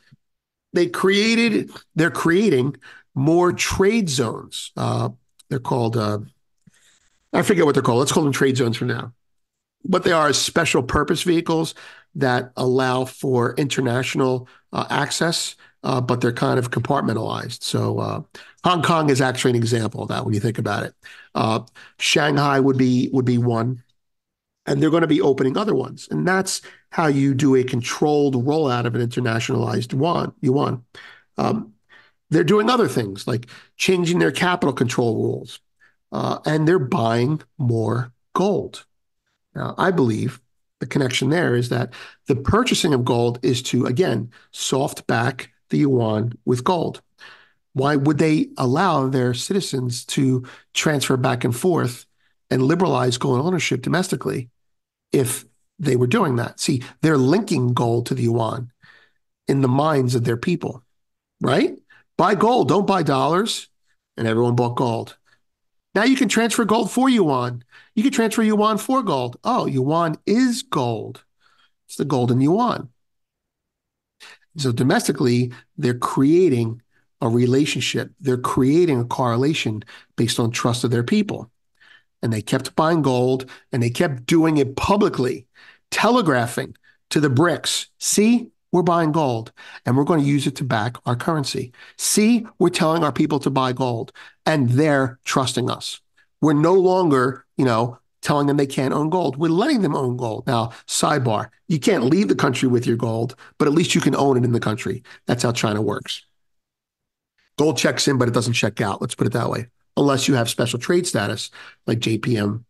they're creating more trade zones. They're called, I forget what they're called. Let's call them trade zones for now. What they are is special purpose vehicles that allow for international access, but they're kind of compartmentalized. So Hong Kong is actually an example of that when you think about it. Shanghai would be one, and they're going to be opening other ones. And that's how you do a controlled rollout of an internationalized yuan. They're doing other things like changing their capital control rules, and they're buying more gold. Now, I believe the connection there is that the purchasing of gold is to, again, soft back the yuan with gold. Why would they allow their citizens to transfer back and forth and liberalize gold ownership domestically if they were doing that? See, they're linking gold to the yuan in the minds of their people, right? Buy gold, don't buy dollars. And everyone bought gold. Now you can transfer gold for yuan. You can transfer yuan for gold. Oh, yuan is gold. It's the golden yuan. So domestically, they're creating a relationship. They're creating a correlation based on trust of their people. And they kept buying gold, and they kept doing it publicly, telegraphing to the BRICS. See, we're buying gold, and we're going to use it to back our currency. See, we're telling our people to buy gold, and they're trusting us. We're no longer, telling them they can't own gold. We're letting them own gold. Now, sidebar, you can't leave the country with your gold, but at least you can own it in the country. That's how China works. Gold checks in, but it doesn't check out. Let's put it that way. Unless you have special trade status like JPM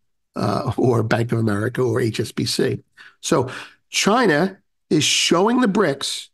or Bank of America or HSBC. So China is showing the BRICS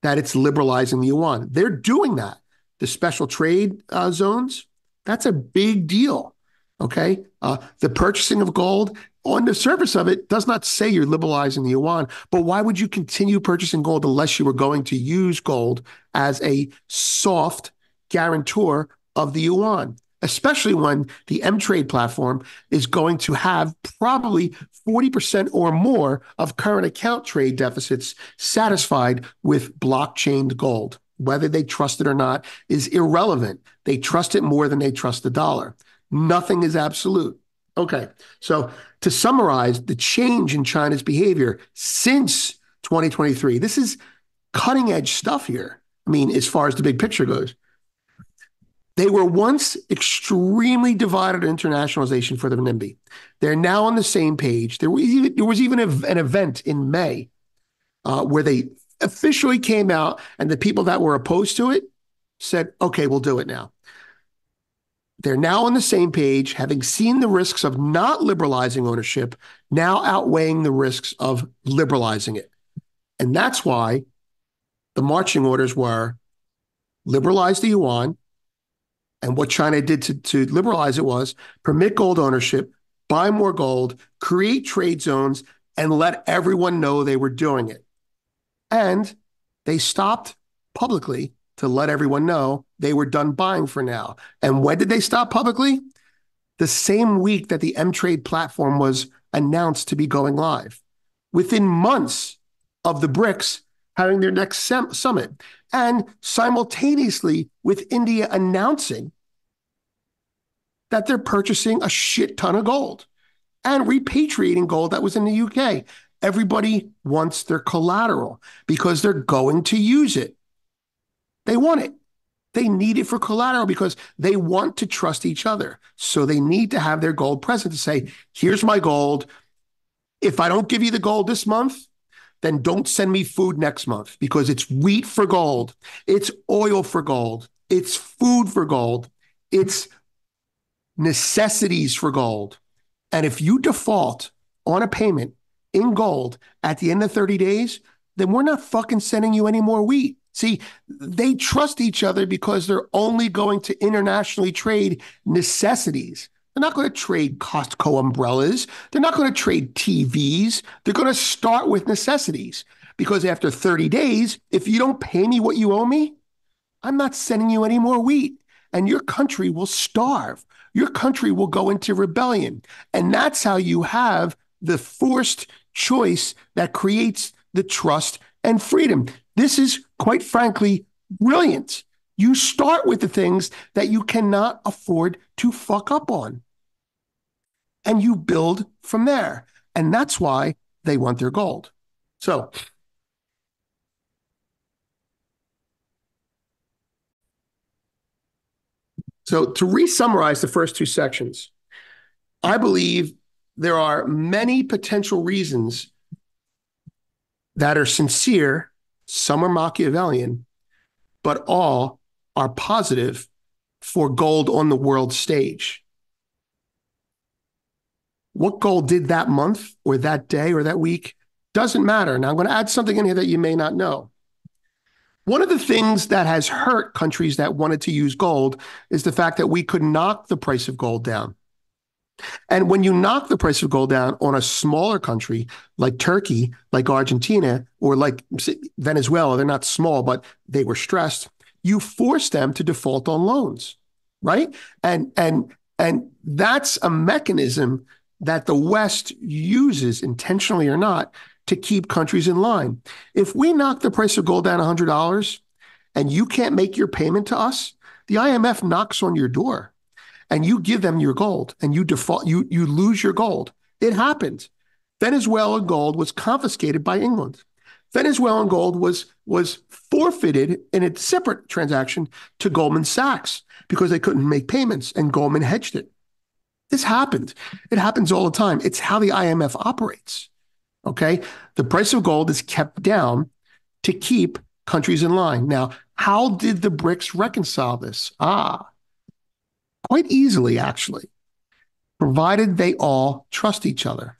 that it's liberalizing the yuan. They're doing that. The special trade zones, that's a big deal, okay? The purchasing of gold, on the surface of it, does not say you're liberalizing the yuan, but why would you continue purchasing gold unless you were going to use gold as a soft guarantor of the yuan, especially when the M-Trade platform is going to have probably 40% or more of current account trade deficits satisfied with blockchained gold. Whether they trust it or not is irrelevant. They trust it more than they trust the dollar. Nothing is absolute. Okay, so to summarize the change in China's behavior since 2023, this is cutting edge stuff here. I mean, as far as the big picture goes. They were once extremely divided on internationalization for the renminbi. They're now on the same page. There was even an event in May where they officially came out, and the people that were opposed to it said, okay, we'll do it now. They're now on the same page, having seen the risks of not liberalizing ownership, now outweighing the risks of liberalizing it. And that's why the marching orders were liberalize the yuan. And what China did to liberalize it was permit gold ownership, buy more gold, create trade zones, and let everyone know they were doing it. And they stopped publicly to let everyone know they were done buying for now. And when did they stop publicly? The same week that the M-Trade platform was announced to be going live. Within months of the BRICS having their next summit, and simultaneously with India announcing that they're purchasing a shit ton of gold and repatriating gold that was in the UK. Everybody wants their collateral because they're going to use it. They want it. They need it for collateral because they want to trust each other. So they need to have their gold present to say, here's my gold. If I don't give you the gold this month, then don't send me food next month because it's wheat for gold. It's oil for gold. It's food for gold. It's necessities for gold. And if you default on a payment in gold at the end of 30 days, then we're not fucking sending you any more wheat. See, they trust each other because they're only going to internationally trade necessities. They're not going to trade Costco umbrellas. They're not going to trade TVs. They're going to start with necessities because after 30 days, if you don't pay me what you owe me, I'm not sending you any more wheat and your country will starve. Your country will go into rebellion. And that's how you have the forced choice that creates the trust and freedom. This is, quite frankly, brilliant. You start with the things that you cannot afford to fuck up on. And you build from there. And that's why they want their gold. So to re-summarize the first two sections, I believe there are many potential reasons that are sincere, some are Machiavellian, but all are positive for gold on the world stage. What gold did that month or that day or that week doesn't matter. Now, I'm going to add something in here that you may not know. One of the things that has hurt countries that wanted to use gold is the fact that we could knock the price of gold down. And when you knock the price of gold down on a smaller country like Turkey, like Argentina, or like Venezuela, they're not small, but they were stressed, you force them to default on loans, right? And that's a mechanism that the West uses, intentionally or not, to keep countries in line. If we knock the price of gold down $100 and you can't make your payment to us, the IMF knocks on your door and you give them your gold and you default, you lose your gold. It happened. Venezuelan gold was confiscated by England. Venezuelan gold was forfeited in a separate transaction to Goldman Sachs because they couldn't make payments and Goldman hedged it. This happened. It happens all the time. It's how the IMF operates. Okay? The price of gold is kept down to keep countries in line. Now, how did the BRICS reconcile this? Quite easily, actually, provided they all trust each other.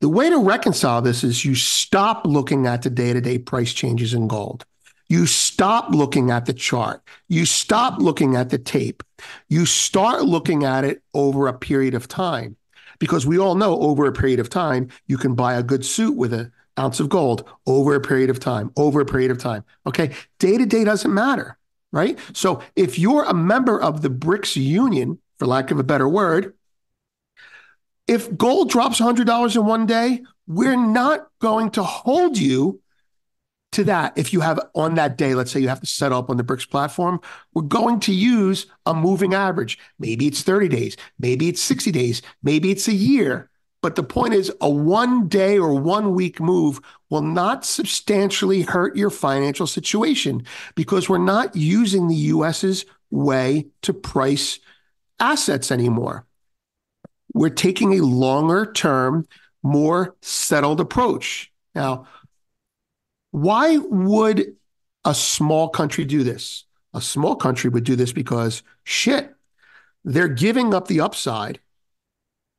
The way to reconcile this is you stop looking at the day-to-day price changes in gold. You stop looking at the chart. You stop looking at the tape. You start looking at it over a period of time. Because we all know over a period of time, you can buy a good suit with an ounce of gold over a period of time, okay? Day-to-day doesn't matter, right? So if you're a member of the BRICS Union, for lack of a better word, if gold drops $100 in one day, we're not going to hold you to that. If you have on that day, let's say you have to set up on the BRICS platform, we're going to use a moving average. Maybe it's 30 days, maybe it's 60 days, maybe it's a year. But the point is a 1 day or 1 week move will not substantially hurt your financial situation because we're not using the US's way to price assets anymore. We're taking a longer term, more settled approach. Now, why would a small country do this? A small country would do this because, shit, they're giving up the upside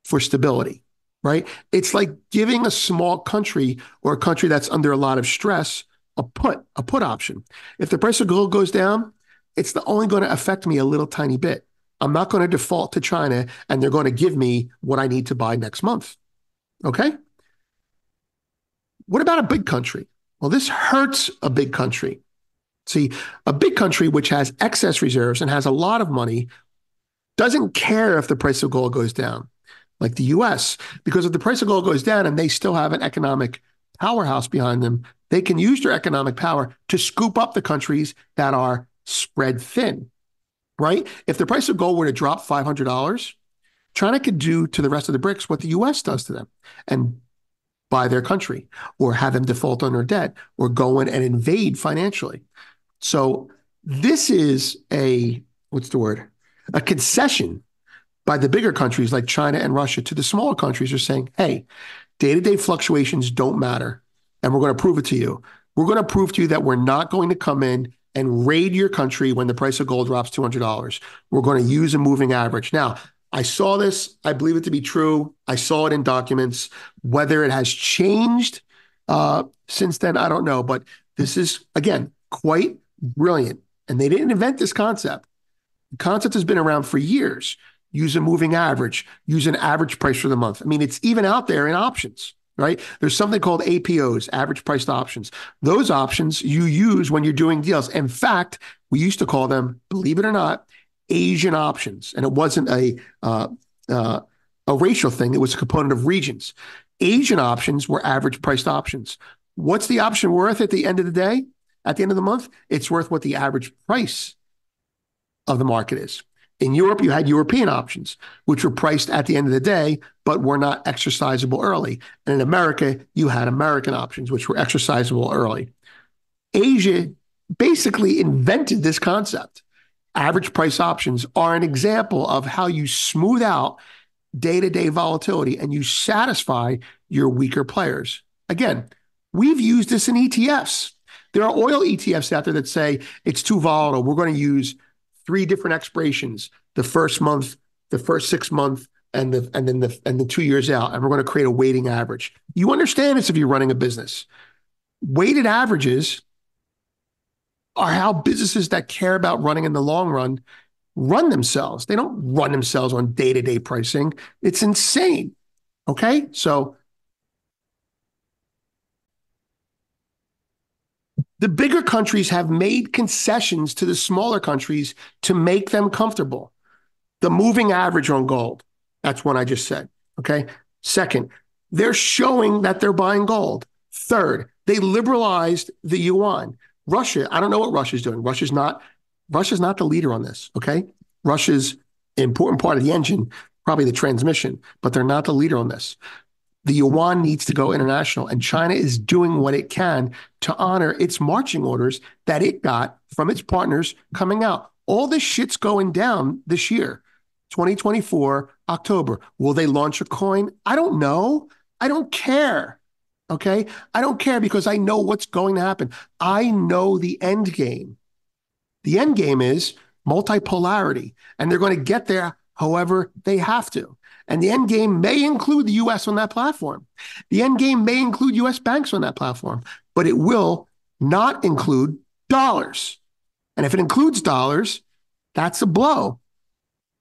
for stability, right? It's like giving a small country or a country that's under a lot of stress a put option. If the price of gold goes down, it's only going to affect me a little tiny bit. I'm not going to default to China and they're going to give me what I need to buy next month, okay? What about a big country? Well, this hurts a big country. See, a big country which has excess reserves and has a lot of money doesn't care if the price of gold goes down, like the US, because if the price of gold goes down and they still have an economic powerhouse behind them, they can use their economic power to scoop up the countries that are spread thin. right? If the price of gold were to drop $500, China could do to the rest of the BRICS what the US does to them and buy their country or have them default on their debt or go in and invade financially. So this is what's the word? A concession by the bigger countries like China and Russia to the smaller countries are saying, hey, day-to-day fluctuations don't matter, and we're going to prove it to you. We're going to prove to you that we're not going to come in and raid your country when the price of gold drops $200. We're going to use a moving average. Now, I saw this. I believe it to be true. I saw it in documents. Whether it has changed since then, I don't know. But this is, again, quite brilliant. And they didn't invent this concept. The concept has been around for years. Use a moving average. Use an average price for the month. I mean, it's even out there in options, right? There's something called APOs, average priced options. Those options you use when you're doing deals. In fact, we used to call them, believe it or not, Asian options. And it wasn't a racial thing. It was a component of regions. Asian options were average priced options. What's the option worth at the end of the day? At the end of the month? It's worth what the average price of the market is. In Europe, you had European options, which were priced at the end of the day, but were not exercisable early. And in America, you had American options, which were exercisable early. Asia basically invented this concept. Average price options are an example of how you smooth out day-to-day volatility and you satisfy your weaker players. Again, we've used this in ETFs. There are oil ETFs out there that say it's too volatile. We're going to use 3 different expirations: the first month, the first 6 months, and the 2 years out, and we're going to create a weighting average. You understand this if you're running a business. Weighted averages are how businesses that care about running in the long run themselves. They don't run themselves on day-to-day pricing. It's insane. Okay? So the bigger countries have made concessions to the smaller countries to make them comfortable. The moving average on gold, that's one I just said. Okay? Second, they're showing that they're buying gold. Third, they liberalized the yuan. Russia, I don't know what Russia's doing. Russia's not the leader on this, okay? Russia's an important part of the engine, probably the transmission, but they're not the leader on this. The yuan needs to go international, and China is doing what it can to honor its marching orders that it got from its partners coming out. All this shit's going down this year, 2024, October. Will they launch a coin? I don't know. I don't care. Okay? I don't care because I know what's going to happen. I know the end game. The end game is multipolarity, and they're going to get there however they have to. And the end game may include the U.S. on that platform. The end game may include U.S. banks on that platform, but it will not include dollars. And if it includes dollars, that's a blow.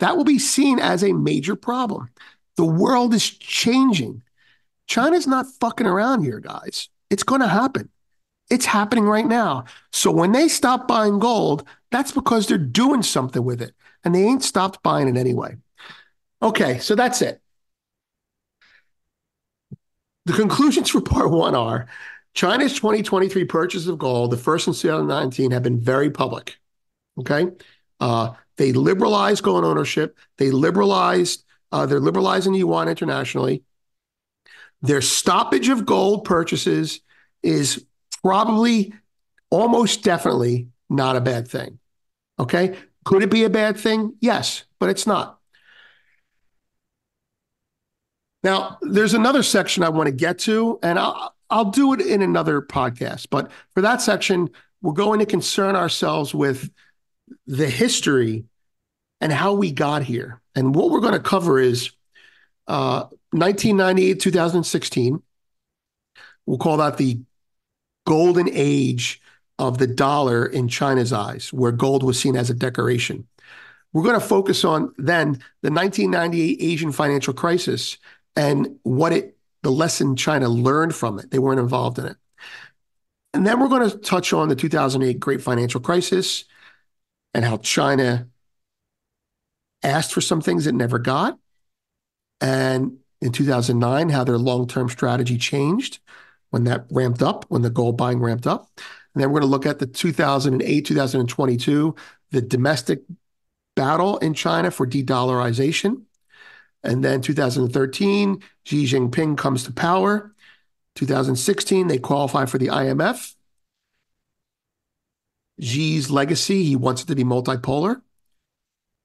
That will be seen as a major problem. The world is changing. China's not fucking around here, guys. It's going to happen. It's happening right now. So when they stop buying gold, that's because they're doing something with it. And they ain't stopped buying it anyway. Okay, so that's it. The conclusions for part 1 are China's 2023 purchases of gold, the first since 2019, have been very public. Okay? They liberalized gold ownership. They're liberalizing the yuan internationally. Their stoppage of gold purchases is probably almost definitely not a bad thing. Okay? Could it be a bad thing? Yes, but it's not. Now, there's another section I want to get to, and I'll do it in another podcast. But for that section, we're going to concern ourselves with the history and how we got here. And what we're going to cover is 1998, 2016. We'll call that the golden age of the dollar in China's eyes, where gold was seen as a decoration. We're going to focus on then the 1998 Asian financial crisis and the lesson China learned from it. They weren't involved in it. And then we're going to touch on the 2008 Great Financial Crisis and how China asked for some things it never got. And in 2009, how their long-term strategy changed when that ramped up, when the gold buying ramped up. And then we're going to look at the 2008, 2022, the domestic battle in China for de-dollarization. And then 2013, Xi Jinping comes to power. 2016, they qualify for the IMF. Xi's legacy, he wants it to be multipolar.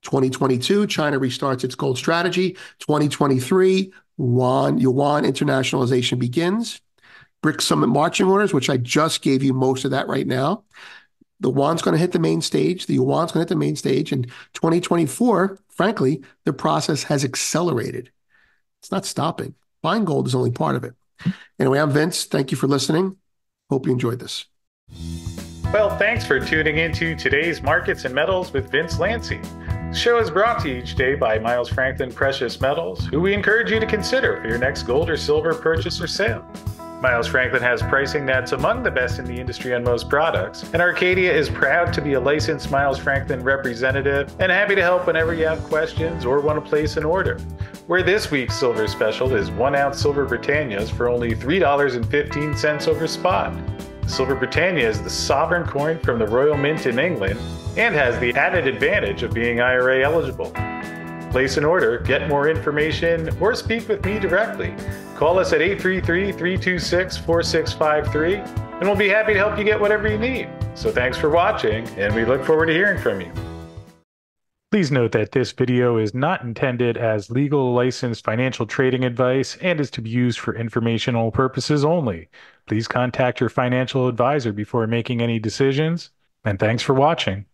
2022, China restarts its gold strategy. 2023, yuan internationalization begins. BRICS summit marching orders, which I just gave you most of that right now. The yuan's going to hit the main stage. The yuan's going to hit the main stage. And 2024, frankly, the process has accelerated. It's not stopping. Buying gold is only part of it. Anyway, I'm Vince. Thank you for listening. Hope you enjoyed this. Well, thanks for tuning into today's Markets and Metals with Vince Lanci. The show is brought to you each day by Miles Franklin Precious Metals, who we encourage you to consider for your next gold or silver purchase or sale. Miles Franklin has pricing that's among the best in the industry on most products, and Arcadia is proud to be a licensed Miles Franklin representative and happy to help whenever you have questions or want to place an order. Where this week's silver special is 1 ounce silver Britannias for only $3.15 over spot. Silver Britannia is the sovereign coin from the Royal Mint in England and has the added advantage of being IRA eligible. Place an order, get more information, or speak with me directly. Call us at 833-326-4653, and we'll be happy to help you get whatever you need. So thanks for watching, and we look forward to hearing from you. Please note that this video is not intended as legal licensed financial trading advice and is to be used for informational purposes only. Please contact your financial advisor before making any decisions, and thanks for watching.